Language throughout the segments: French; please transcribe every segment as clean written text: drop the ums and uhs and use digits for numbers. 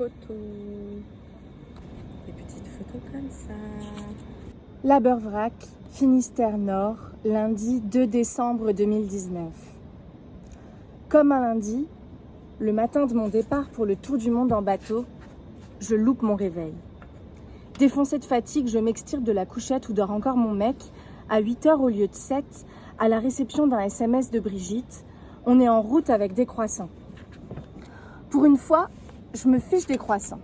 photos. Des petites photos comme ça. Labeurvrac, Finistère Nord, lundi 2 décembre 2019. Comme un lundi, le matin de mon départ pour le tour du monde en bateau, je loupe mon réveil. Défoncée de fatigue, je m'extirpe de la couchette où dort encore mon mec, à 8h au lieu de 7, à la réception d'un SMS de Brigitte. On est en route avec des croissants. Pour une fois, je me fiche des croissants.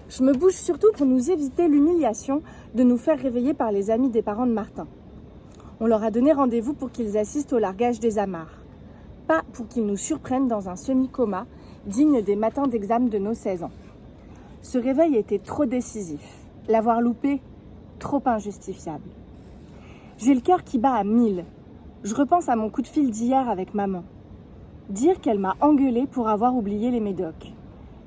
Je me bouge surtout pour nous éviter l'humiliation de nous faire réveiller par les amis des parents de Martin. On leur a donné rendez-vous pour qu'ils assistent au largage des amarres. Pas pour qu'ils nous surprennent dans un semi-coma, digne des matins d'examen de nos 16 ans. Ce réveil était trop décisif. L'avoir loupé, trop injustifiable. J'ai le cœur qui bat à 1000. Je repense à mon coup de fil d'hier avec maman. Dire qu'elle m'a engueulée pour avoir oublié les médocs.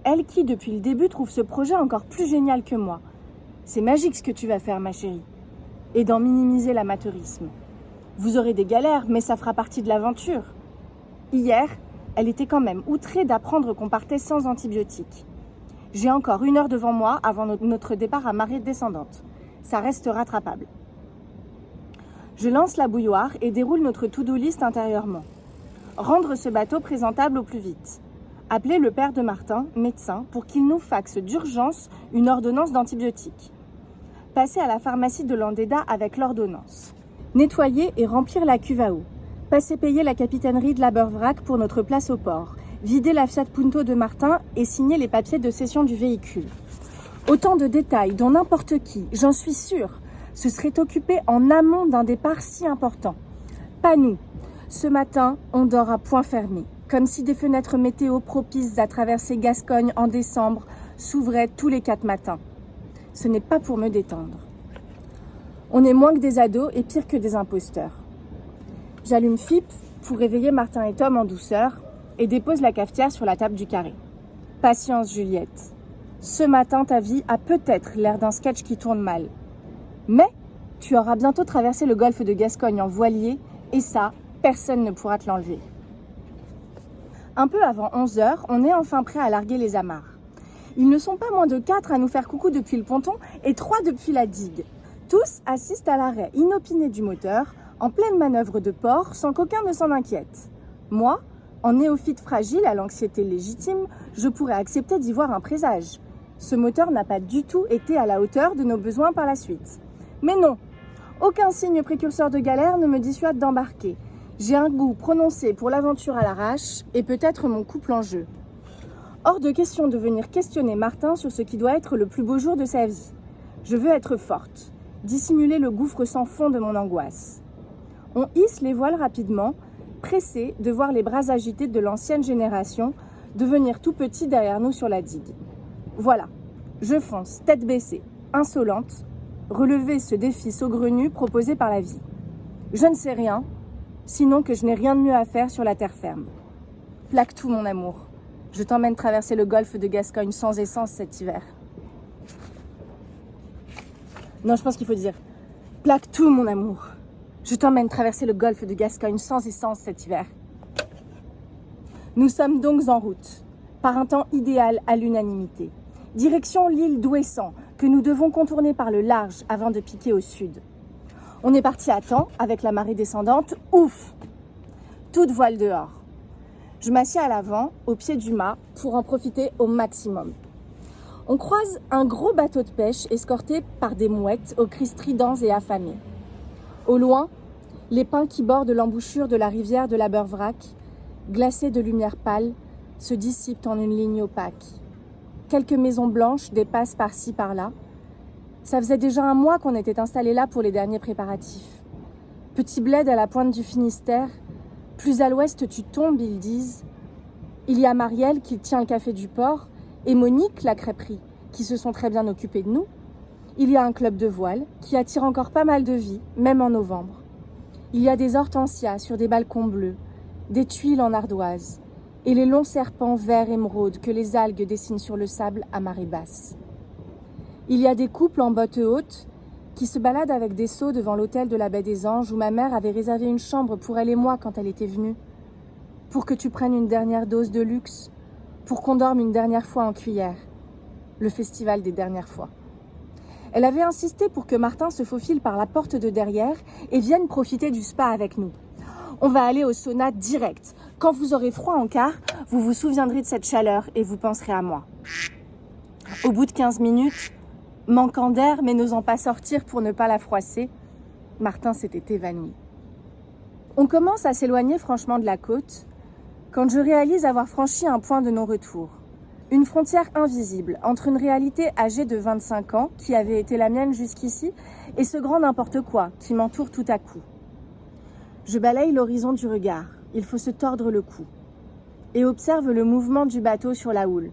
Elle qui, depuis le début, trouve ce projet encore plus génial que moi. C'est magique ce que tu vas faire, ma chérie. Et d'en minimiser l'amateurisme. Vous aurez des galères, mais ça fera partie de l'aventure. Hier, elle était quand même outrée d'apprendre qu'on partait sans antibiotiques. J'ai encore 1 heure devant moi avant notre départ à marée descendante. Ça reste rattrapable. Je lance la bouilloire et déroule notre to-do list intérieurement. Rendre ce bateau présentable au plus vite. Appeler le père de Martin, médecin, pour qu'il nous faxe d'urgence une ordonnance d'antibiotiques. Passer à la pharmacie de Landéda avec l'ordonnance. Nettoyer et remplir la cuve à eau. Passer payer la capitainerie de Labeurvrac pour notre place au port. Vider la Fiat Punto de Martin et signer les papiers de cession du véhicule. Autant de détails dont n'importe qui, j'en suis sûre, se serait occupé en amont d'un départ si important. Pas nous. Ce matin, on dort à point fermé, comme si des fenêtres météo propices à traverser Gascogne en décembre s'ouvraient tous les 4 matins. Ce n'est pas pour me détendre. On est moins que des ados et pire que des imposteurs. J'allume FIP pour réveiller Martin et Tom en douceur et dépose la cafetière sur la table du carré. Patience, Juliette. Ce matin, ta vie a peut-être l'air d'un sketch qui tourne mal. Mais tu auras bientôt traversé le golfe de Gascogne en voilier et ça, personne ne pourra te l'enlever. Un peu avant 11h, on est enfin prêt à larguer les amarres. Ils ne sont pas moins de 4 à nous faire coucou depuis le ponton et 3 depuis la digue. Tous assistent à l'arrêt inopiné du moteur, en pleine manœuvre de port, sans qu'aucun ne s'en inquiète. Moi, en néophyte fragile à l'anxiété légitime, je pourrais accepter d'y voir un présage. Ce moteur n'a pas du tout été à la hauteur de nos besoins par la suite. Mais non, aucun signe précurseur de galère ne me dissuade d'embarquer. J'ai un goût prononcé pour l'aventure à l'arrache et peut-être mon couple en jeu. Hors de question de venir questionner Martin sur ce qui doit être le plus beau jour de sa vie. Je veux être forte, dissimuler le gouffre sans fond de mon angoisse. On hisse les voiles rapidement, pressés de voir les bras agités de l'ancienne génération devenir tout petits derrière nous sur la digue. Voilà, je fonce, tête baissée, insolente, relever ce défi saugrenu proposé par la vie. Je ne sais rien, sinon que je n'ai rien de mieux à faire sur la terre ferme. Plaque tout, mon amour. Je t'emmène traverser le golfe de Gascogne sans essence cet hiver. Non, je pense qu'il faut dire plaque tout, mon amour. Je t'emmène traverser le golfe de Gascogne sans essence cet hiver. Nous sommes donc en route, par un temps idéal à l'unanimité. Direction l'île d'Ouessant, que nous devons contourner par le large avant de piquer au sud. On est parti à temps, avec la marée descendante, ouf! Toute voile dehors. Je m'assieds à l'avant, au pied du mât, pour en profiter au maximum. On croise un gros bateau de pêche escorté par des mouettes aux cris stridents et affamés. Au loin, les pins qui bordent l'embouchure de la rivière de Labeurvrac, glacés de lumière pâle, se dissipent en une ligne opaque. Quelques maisons blanches dépassent par-ci, par-là. Ça faisait déjà 1 mois qu'on était installés là pour les derniers préparatifs. Petit bled à la pointe du Finistère, plus à l'ouest tu tombes, ils disent. Il y a Marielle qui tient le café du port et Monique, la crêperie, qui se sont très bien occupées de nous. Il y a un club de voile qui attire encore pas mal de vie, même en novembre. Il y a des hortensias sur des balcons bleus, des tuiles en ardoise et les longs serpents verts émeraude que les algues dessinent sur le sable à marée basse. Il y a des couples en bottes hautes qui se baladent avec des seaux devant l'hôtel de la Baie des Anges où ma mère avait réservé une chambre pour elle et moi quand elle était venue. Pour que tu prennes une dernière dose de luxe, pour qu'on dorme une dernière fois en cuillère. le festival des dernières fois. Elle avait insisté pour que Martin se faufile par la porte de derrière et vienne profiter du spa avec nous. On va aller au sauna direct. Quand vous aurez froid en quart, vous vous souviendrez de cette chaleur et vous penserez à moi. Au bout de 15 minutes, manquant d'air mais n'osant pas sortir pour ne pas la froisser, Martin s'était évanoui. On commence à s'éloigner franchement de la côte quand je réalise avoir franchi un point de non-retour. Une frontière invisible entre une réalité âgée de 25 ans, qui avait été la mienne jusqu'ici, et ce grand n'importe quoi qui m'entoure tout à coup. Je balaye l'horizon du regard, il faut se tordre le cou, et observe le mouvement du bateau sur la houle,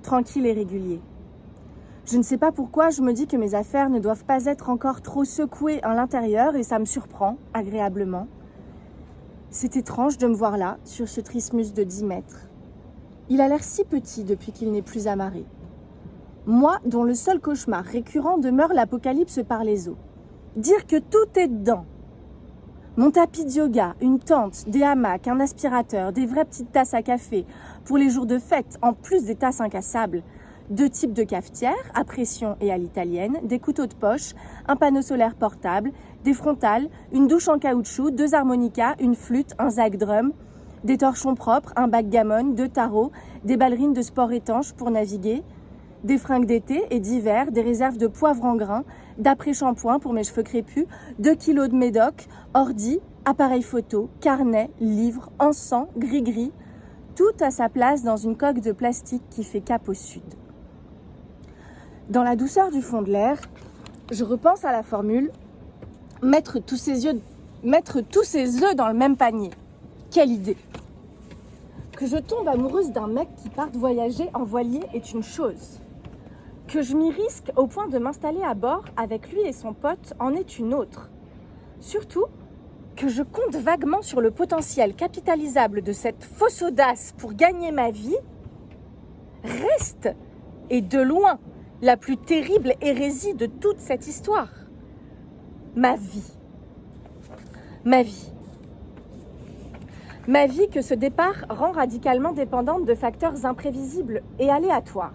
tranquille et régulier. Je ne sais pas pourquoi, je me dis que mes affaires ne doivent pas être encore trop secouées à l'intérieur, et ça me surprend, agréablement. C'est étrange de me voir là, sur ce trismus de 10 mètres. Il a l'air si petit depuis qu'il n'est plus amarré. Moi, dont le seul cauchemar récurrent demeure l'apocalypse par les eaux. Dire que tout est dedans. Mon tapis de yoga, une tente, des hamacs, un aspirateur, des vraies petites tasses à café pour les jours de fête, en plus des tasses incassables. 2 types de cafetières, à pression et à l'italienne, des couteaux de poche, un panneau solaire portable, des frontales, une douche en caoutchouc, 2 harmonicas, une flûte, un zag drum, des torchons propres, un backgammon, 2 tarots, des ballerines de sport étanches pour naviguer, des fringues d'été et d'hiver, des réserves de poivre en grains, d'après-shampoing pour mes cheveux crépus, 2 kilos de médoc, ordi, appareil photo, carnet, livres, encens, gris-gris, tout à sa place dans une coque de plastique qui fait cap au sud. Dans la douceur du fond de l'air, je repense à la formule « mettre tous ses œufs dans le même panier ». Quelle idée! Que je tombe amoureuse d'un mec qui parte voyager en voilier est une chose. Que je m'y risque au point de m'installer à bord avec lui et son pote en est une autre. Surtout, que je compte vaguement sur le potentiel capitalisable de cette fausse audace pour gagner ma vie, reste, et de loin, la plus terrible hérésie de toute cette histoire. Ma vie. Ma vie. Ma vie que ce départ rend radicalement dépendante de facteurs imprévisibles et aléatoires,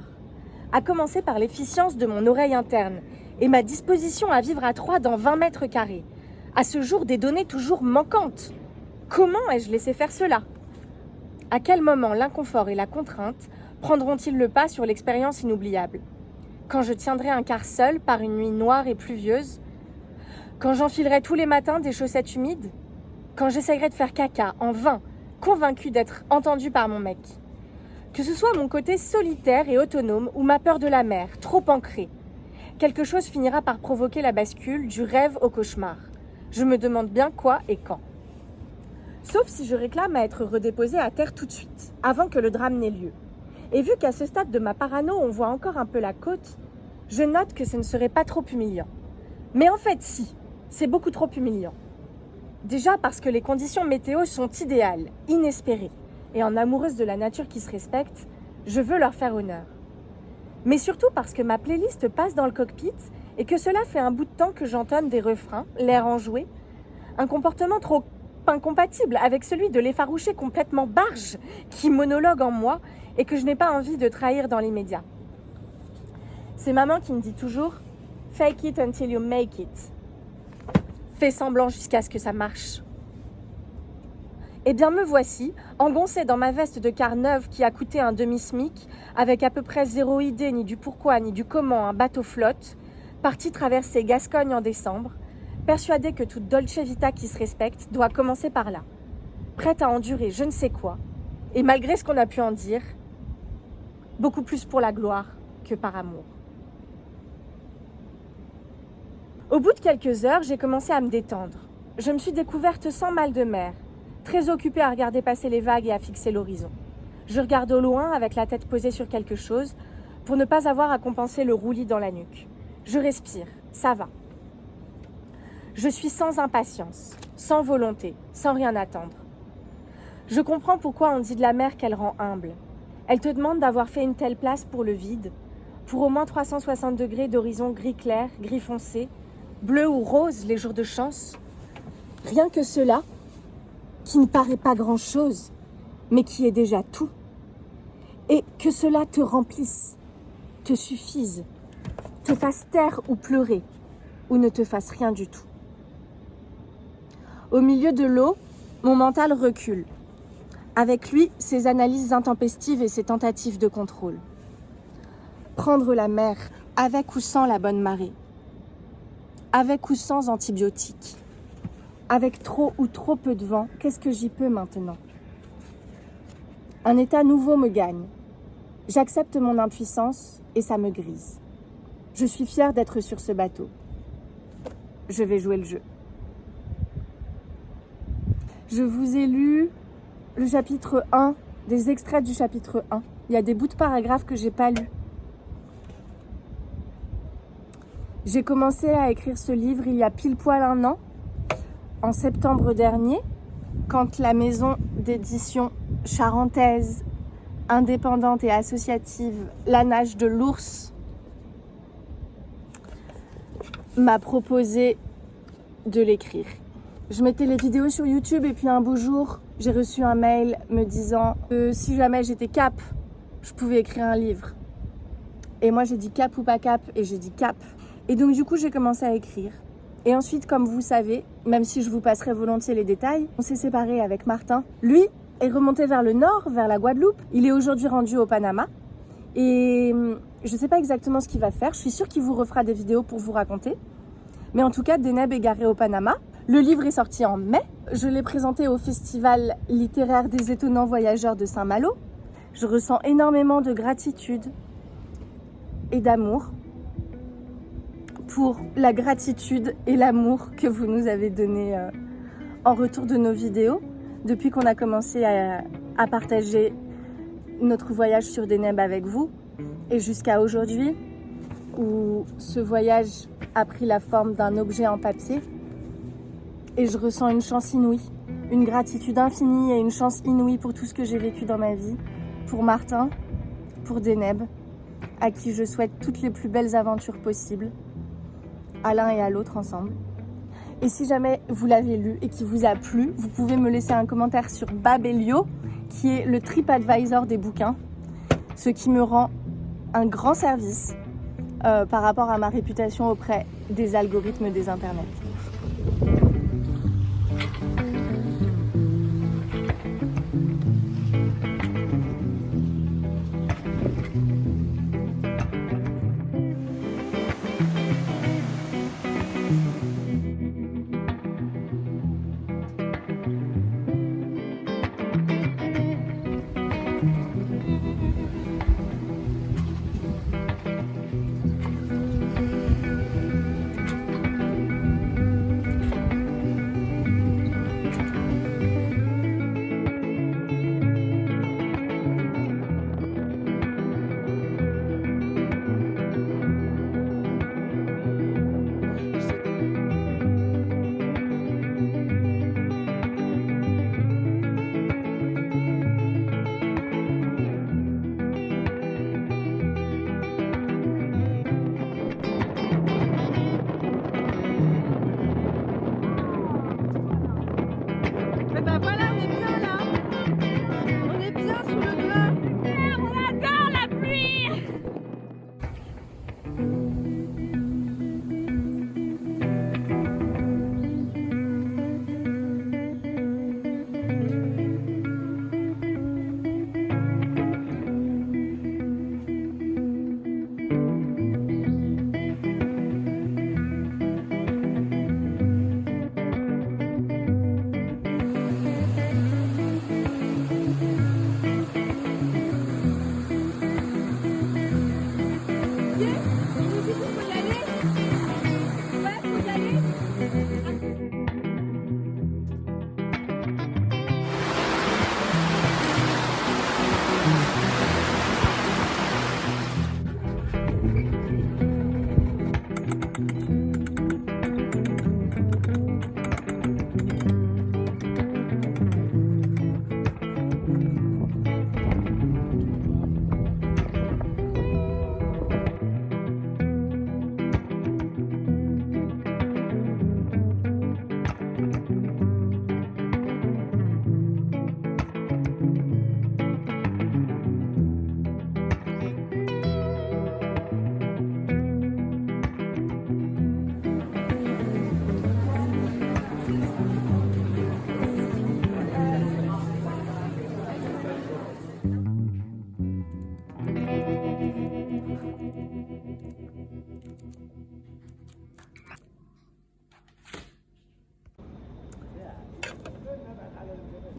à commencer par l'efficience de mon oreille interne et ma disposition à vivre à 3 dans 20 mètres carrés. À ce jour, des données toujours manquantes. Comment ai-je laissé faire cela? À quel moment l'inconfort et la contrainte prendront-ils le pas sur l'expérience inoubliable? Quand je tiendrai un quart seul par une nuit noire et pluvieuse? Quand j'enfilerai tous les matins des chaussettes humides? Quand j'essayerai de faire caca en vain, convaincue d'être entendue par mon mec? Que ce soit mon côté solitaire et autonome ou ma peur de la mer, trop ancrée, quelque chose finira par provoquer la bascule du rêve au cauchemar. Je me demande bien quoi et quand. Sauf si je réclame à être redéposée à terre tout de suite, avant que le drame n'ait lieu. Et vu qu'à ce stade de ma parano, on voit encore un peu la côte, je note que ce ne serait pas trop humiliant. Mais en fait, si, c'est beaucoup trop humiliant. Déjà parce que les conditions météo sont idéales, inespérées, et en amoureuse de la nature qui se respecte, je veux leur faire honneur. Mais surtout parce que ma playlist passe dans le cockpit et que cela fait un bout de temps que j'entonne des refrains, l'air enjoué, un comportement trop incompatible avec celui de l'effarouché complètement barge qui monologue en moi et que je n'ai pas envie de trahir dans l'immédiat. C'est maman qui me dit toujours « Fake it until you make it ». Fais semblant jusqu'à ce que ça marche. Eh bien me voici, engoncée dans ma veste de quart neuve qui a coûté un demi-smic, avec à peu près 0 idée ni du pourquoi ni du comment un bateau flotte, partie traverser Gascogne en décembre, persuadée que toute Dolce Vita qui se respecte doit commencer par là, prête à endurer je ne sais quoi, et malgré ce qu'on a pu en dire, beaucoup plus pour la gloire que par amour. Au bout de quelques heures, j'ai commencé à me détendre. Je me suis découverte sans mal de mer, très occupée à regarder passer les vagues et à fixer l'horizon. Je regarde au loin avec la tête posée sur quelque chose pour ne pas avoir à compenser le roulis dans la nuque. Je respire, ça va. Je suis sans impatience, sans volonté, sans rien attendre. Je comprends pourquoi on dit de la mer qu'elle rend humble. Elle te demande d'avoir fait une telle place pour le vide, pour au moins 360 degrés d'horizon gris clair, gris foncé, bleu ou rose les jours de chance. Rien que cela, qui ne paraît pas grand-chose, mais qui est déjà tout. Et que cela te remplisse. te suffisent, te fassent taire ou pleurer, ou ne te fassent rien du tout. Au milieu de l'eau, mon mental recule. Avec lui, ses analyses intempestives et ses tentatives de contrôle. Prendre la mer, avec ou sans la bonne marée. Avec ou sans antibiotiques. Avec trop ou trop peu de vent, qu'est-ce que j'y peux maintenant? Un état nouveau me gagne. J'accepte mon impuissance et ça me grise. Je suis fière d'être sur ce bateau. Je vais jouer le jeu. Je vous ai lu le chapitre 1, des extraits du chapitre 1. Il y a des bouts de paragraphes que j'ai pas lus. J'ai commencé à écrire ce livre il y a pile poil 1 an, en septembre dernier, quand la maison d'édition charentaise, indépendante et associative La Nage de l'Ours m'a proposé de l'écrire. Je mettais les vidéos sur YouTube et puis un beau jour, j'ai reçu un mail me disant que si jamais j'étais cap, je pouvais écrire un livre. Et moi j'ai dit cap ou pas cap et j'ai dit cap. Et donc du coup j'ai commencé à écrire. Et ensuite, comme vous savez, même si je vous passerai volontiers les détails, on s'est séparés avec Martin. Lui est remonté vers le nord, vers la Guadeloupe. Il est aujourd'hui rendu au Panama. Et je ne sais pas exactement ce qu'il va faire. Je suis sûre qu'il vous refera des vidéos pour vous raconter. Mais en tout cas, Deneb est garé au Panama. Le livre est sorti en mai. Je l'ai présenté au Festival littéraire des étonnants voyageurs de Saint-Malo. Je ressens énormément de gratitude et d'amour pour la gratitude et l'amour que vous nous avez donné en retour de nos vidéos depuis qu'on a commencé à partager notre voyage sur Deneb avec vous et jusqu'à aujourd'hui où ce voyage a pris la forme d'un objet en papier et je ressens une chance inouïe, une gratitude infinie et une chance inouïe pour tout ce que j'ai vécu dans ma vie, pour Martin, pour Deneb, à qui je souhaite toutes les plus belles aventures possibles, à l'un et à l'autre ensemble. Et si jamais vous l'avez lu et qu'il vous a plu, vous pouvez me laisser un commentaire sur Babelio, qui est le TripAdvisor des bouquins, ce qui me rend un grand service par rapport à ma réputation auprès des algorithmes des internets.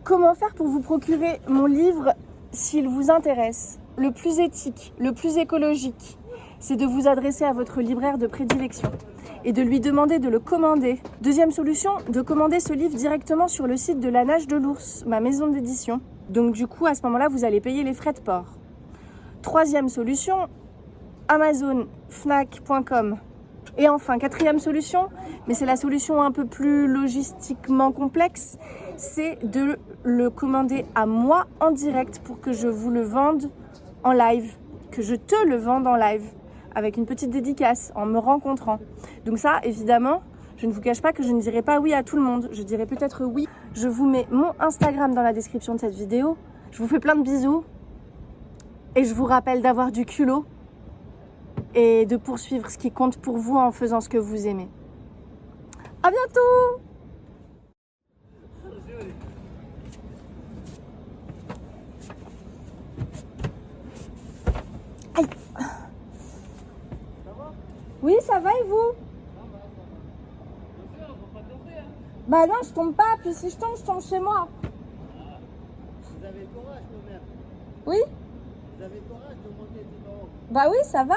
Comment faire pour vous procurer mon livre s'il vous intéresse? Le plus éthique, le plus écologique, c'est de vous adresser à votre libraire de prédilection et de lui demander de le commander. Deuxième solution, de commander ce livre directement sur le site de La Nage de l'Ours, ma maison d'édition. Donc du coup, à ce moment-là, vous allez payer les frais de port. Troisième solution, Amazon, Fnac.com. Et enfin, quatrième solution, mais c'est la solution un peu plus logistiquement complexe, c'est de le commander à moi en direct pour que je vous le vende en live, que je te le vende en live, avec une petite dédicace, en me rencontrant. Donc ça, évidemment, je ne vous cache pas que je ne dirai pas oui à tout le monde. Je dirai peut-être oui. Je vous mets mon Instagram dans la description de cette vidéo. Je vous fais plein de bisous. Et je vous rappelle d'avoir du culot et de poursuivre ce qui compte pour vous en faisant ce que vous aimez. À bientôt! Aïe! Oui, ça va et vous? Bah non, je tombe pas, puis si je tombe chez moi. Vous avez le courage, ma mère. Oui? Vous avez le courage de monter tout en haut. Bah oui, ça va.